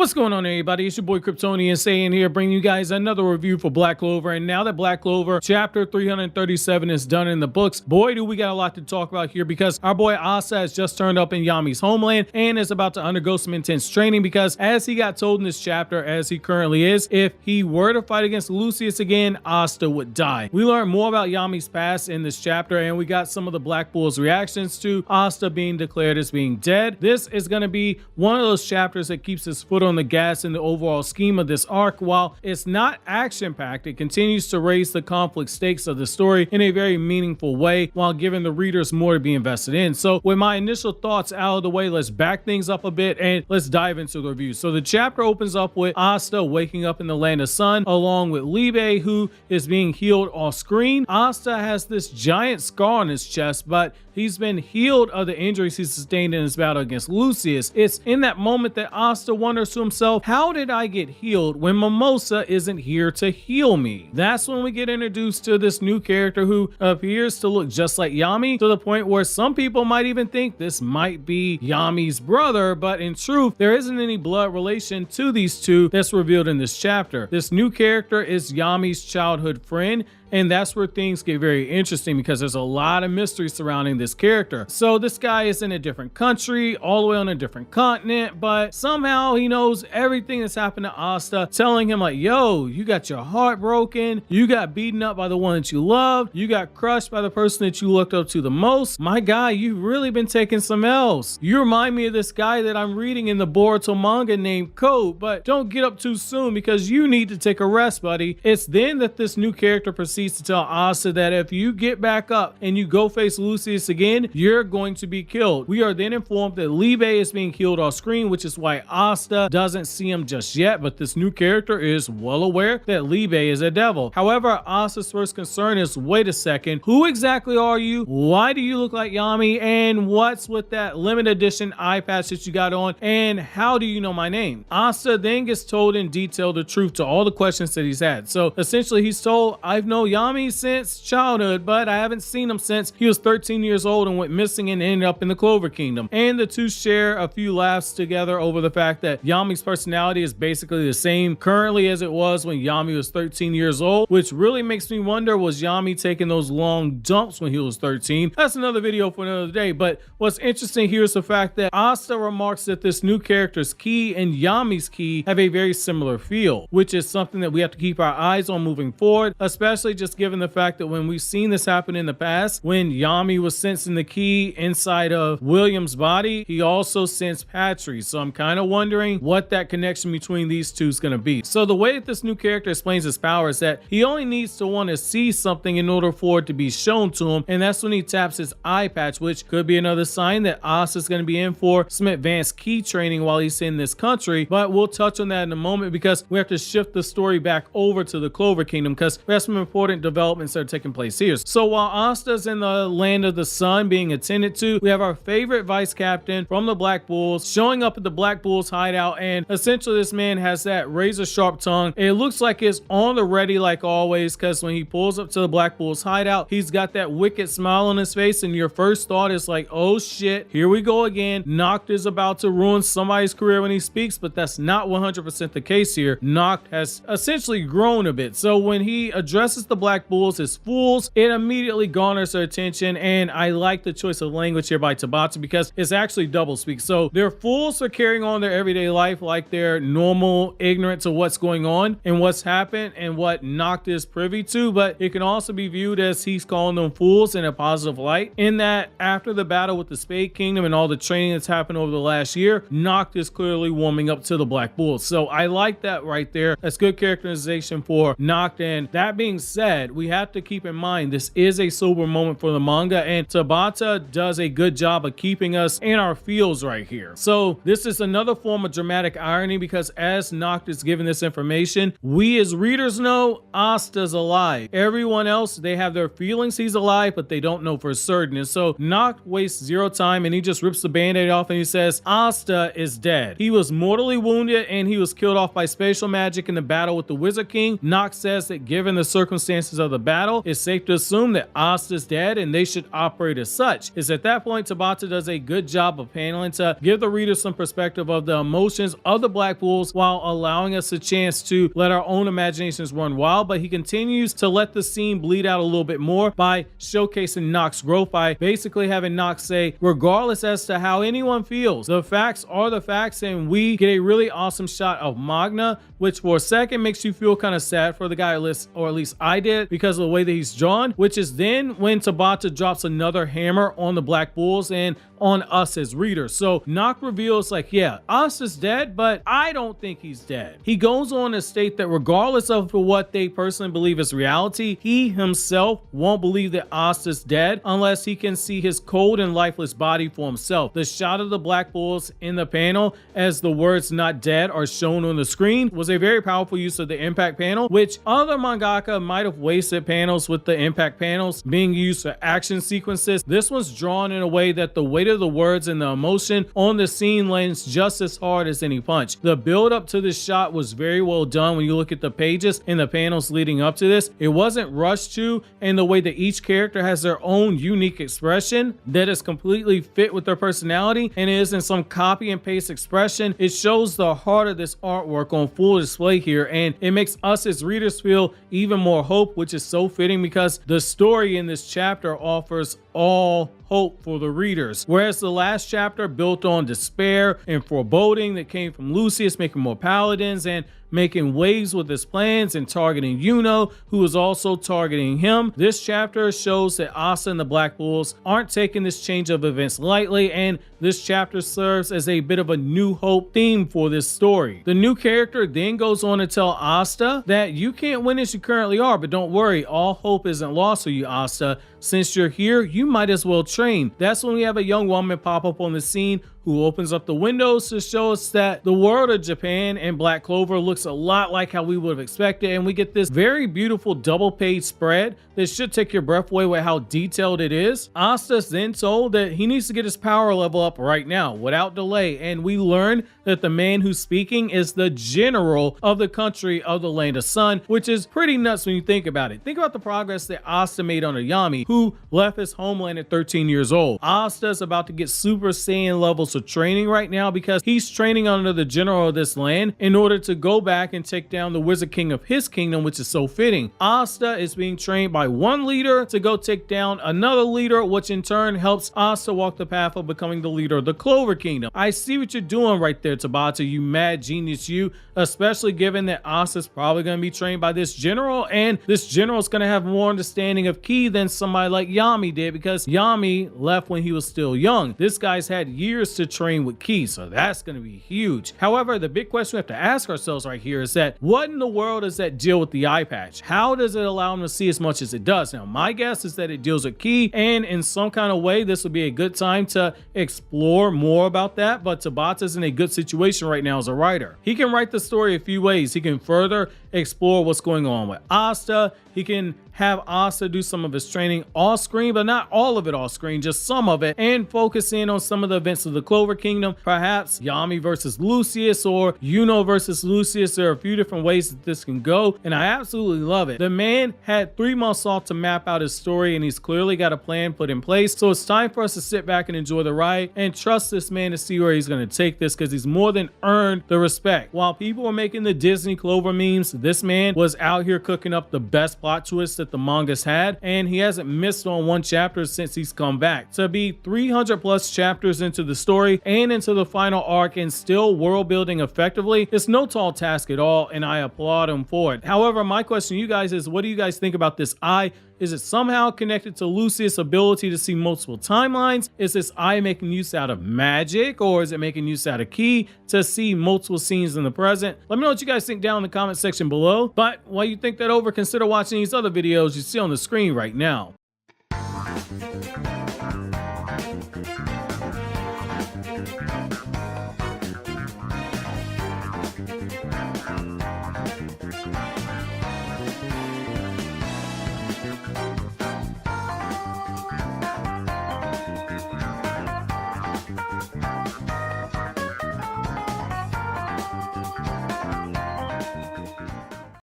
What's going on, everybody? It's your boy KRYPTONIAN saying here, bringing you guys another review for Black Clover. And now that Black Clover Chapter 337 is done in the books, boy, do we got a lot to talk about here, because our boy Asta has just turned up in Yami's homeland and is about to undergo some intense training, because as he got told in this chapter, as he currently is, if he were to fight against Lucius again, Asta would die. We learned more about Yami's past in this chapter, and we got some of the Black Bull's reactions to Asta being declared as being dead. This is going to be one of those chapters that keeps his foot on the gas in the overall scheme of this arc. While it's not action-packed, it continues to raise the conflict stakes of the story in a very meaningful way, while giving the readers more to be invested in. So with my initial thoughts out of the way, let's back things up a bit and let's dive into the review. So the chapter opens up with Asta waking up in the land of sun along with Libe, who is being healed off screen. Asta has this giant scar on his chest, but he's been healed of the injuries he sustained in his battle against Lucius. It's in that moment that Asta wonders to himself, how did I get healed when Mimosa isn't here to heal me? That's when we get introduced to this new character who appears to look just like Yami, to the point where some people might even think this might be Yami's brother, but in truth, there isn't any blood relation to these two that's revealed in this chapter. This new character is Yami's childhood friend, and that's where things get very interesting, because there's a lot of mystery surrounding this character. So this guy is in a different country, all the way on a different continent, but somehow he knows everything that's happened to Asta, telling him like, yo, you got your heart broken, you got beaten up by the one that you loved, you got crushed by the person that you looked up to the most. My guy, you've really been taking some L's. You remind me of this guy that I'm reading in the Boruto manga named Code, but don't get up too soon because you need to take a rest, buddy. It's then that this new character proceeds to tell Asta that if you get back up and you go face Lucius again, you're going to be killed. We are then informed that Libe is being killed off screen, which is why Asta doesn't see him just yet, but this new character is well aware that Libe is a devil. However, Asta's first concern is, wait a second, who exactly are you? Why do you look like Yami? And what's with that limited edition eye patch that you got on? And how do you know my name? Asta then gets told in detail the truth to all the questions that he's had. So essentially he's told, I've known Yami since childhood, but I haven't seen him since he was 13 years old and went missing and ended up in the Clover Kingdom. And the two share a few laughs together over the fact that Yami's personality is basically the same currently as it was when Yami was 13 years old, which really makes me wonder, was Yami taking those long dumps when he was 13? That's another video for another day. But what's interesting here is the fact that Asta remarks that this new character's ki and Yami's ki have a very similar feel, which is something that we have to keep our eyes on moving forward, especially just given the fact that when we've seen this happen in the past, when Yami was sensing the ki inside of William's body, he also sensed Patry's. So I'm kind of wondering what that connection between these two is going to be. So the way that this new character explains his power is that he only needs to want to see something in order for it to be shown to him, and that's when he taps his eye patch, which could be another sign that Asta's going to be in for some advanced ki training while he's in this country. But we'll touch on that in a moment, because we have to shift the story back over to the Clover Kingdom, because we have some important developments that are taking place here. So while Asta's in the land of the sun being attended to, we have our favorite vice captain from the Black Bulls showing up at the Black Bulls hideout, and essentially this man has that razor sharp tongue. It looks like it's on the ready like always, because when he pulls up to the Black Bulls hideout, he's got that wicked smile on his face, and your first thought is like, oh shit, here we go again. Noct is about to ruin somebody's career when he speaks, but that's not 100% the case here. Noct has essentially grown a bit. So when he addresses the Black Bulls as fools, it immediately garners their attention, and I like the choice of language here by Tabata, because it's actually double speak. So they're fools for carrying on their everyday life like they're normal, ignorant to what's going on and what's happened and what Noct is privy to, but it can also be viewed as he's calling them fools in a positive light, in that after the battle with the Spade Kingdom and all the training that's happened over the last year, Noct is clearly warming up to the Black Bulls. So I like that right there. That's good characterization for Noct. And that being said, we have to keep in mind this is a sober moment for the manga, and Tabata does a good job of keeping us in our feels right here. So this is another form of dramatic irony, because as Noct is giving this information, we as readers know Asta's alive. Everyone else, they have their feelings he's alive, but they don't know for certain. And so Noct wastes zero time, and he just rips the band-aid off and he says Asta is dead. He was mortally wounded and he was killed off by spatial magic in the battle with the Wizard King. Noct says that given the circumstances circumstances of the battle, it's safe to assume that Asta's dead and they should operate as such. It's at that point Tabata does a good job of paneling to give the reader some perspective of the emotions of the Black Bulls while allowing us a chance to let our own imaginations run wild, but he continues to let the scene bleed out a little bit more by showcasing Nock's growth by basically having Nock say, regardless as to how anyone feels, the facts are the facts, and we get a really awesome shot of Magna, which for a second makes you feel kind of sad for the guy, or at least I did, because of the way that he's drawn, which is then when Tabata drops another hammer on the Black Bulls and on us as readers. So Nock reveals like, yeah, Asta's dead, but I don't think he's dead. He goes on to state that regardless of what they personally believe is reality, he himself won't believe that Asta's dead unless he can see his cold and lifeless body for himself. The shot of the Black Bulls in the panel as the words "not dead" are shown on the screen was a very powerful use of the impact panel, which other mangaka might have wasted panels with the impact panels being used for action sequences. This was drawn in a way that the weight of the words and the emotion on the scene lands just as hard as any punch. The build up to this shot was very well done when you look at the pages and the panels leading up to this. It wasn't rushed to, and the way that each character has their own unique expression that is completely fit with their personality and it isn't some copy and paste expression. It shows the heart of this artwork on full display here, and it makes us as readers feel even more hope, which is so fitting because the story in this chapter offers all hope for the readers, whereas the last chapter built on despair and foreboding that came from Lucius making more paladins and making waves with his plans and targeting Yuno, who is also targeting him. This chapter shows that Asta and the Black Bulls aren't taking this change of events lightly, and this chapter serves as a bit of a new hope theme for this story. The new character then goes on to tell Asta that you can't win as you currently are, but don't worry, all hope isn't lost for you, Asta. Since you're here, you might as well train. That's when we have a young woman pop up on the scene who opens up the windows to show us that the world of Japan and Black Clover looks a lot like how we would have expected, and we get this very beautiful double page spread that should take your breath away with how detailed it is. Asta's then told that he needs to get his power level up right now without delay, and we learn that the man who's speaking is the general of the country of the Land of Sun, which is pretty nuts when you think about it. Think about the progress that Asta made under Yami, who left his homeland at 13 years old. Asta's about to get Super Saiyan levels of training right now because he's training under the general of this land in order to go back and take down the Wizard King of his kingdom, which is so fitting. Asta is being trained by one leader to go take down another leader, which in turn helps Asta walk the path of becoming the leader of the Clover Kingdom. I see what you're doing right there, Tabata, you mad genius you, especially given that Asta's probably going to be trained by this general, and this general is going to have more understanding of ki than somebody like Yami did, because Yami left when he was still young. This guy's had years to train with ki, so that's going to be huge. However, the big question we have to ask ourselves right here is that what in the world does that deal with the eye patch? How does it allow him to see as much as it does? Now, my guess is that it deals with ki, and in some kind of way, this would be a good time to explore more about that, but Tabata's in a good situation right now as a writer. He can write the story a few ways. He can further explore what's going on with Asta. He can have Asta do some of his training off screen, but not all of it off screen, just some of it, and focus in on some of the events of the Clover Kingdom, perhaps Yami versus Lucius or Yuno versus Lucius. There are a few different ways that this can go, and I absolutely love it. The man had 3 months off to map out his story, and he's clearly got a plan put in place, so it's time for us to sit back and enjoy the ride and trust this man to see where he's going to take this, because he's more than earned the respect. While people are making the Disney Clover memes, this man was out here cooking up the best plot twists that the manga's had, and he hasn't missed on one chapter since he's come back. To be 300 plus chapters into the story and into the final arc and still world building effectively, it's no tall task at all, and I applaud him for it. However, my question to you guys is, what do you guys think about this eye? Is it somehow connected to Lucius' ability to see multiple timelines? Is this eye making use out of magic, or is it making use out of ki to see multiple scenes in the present? Let me know what you guys think down in the comment section below. But while you think that over, consider watching these other videos you see on the screen right now.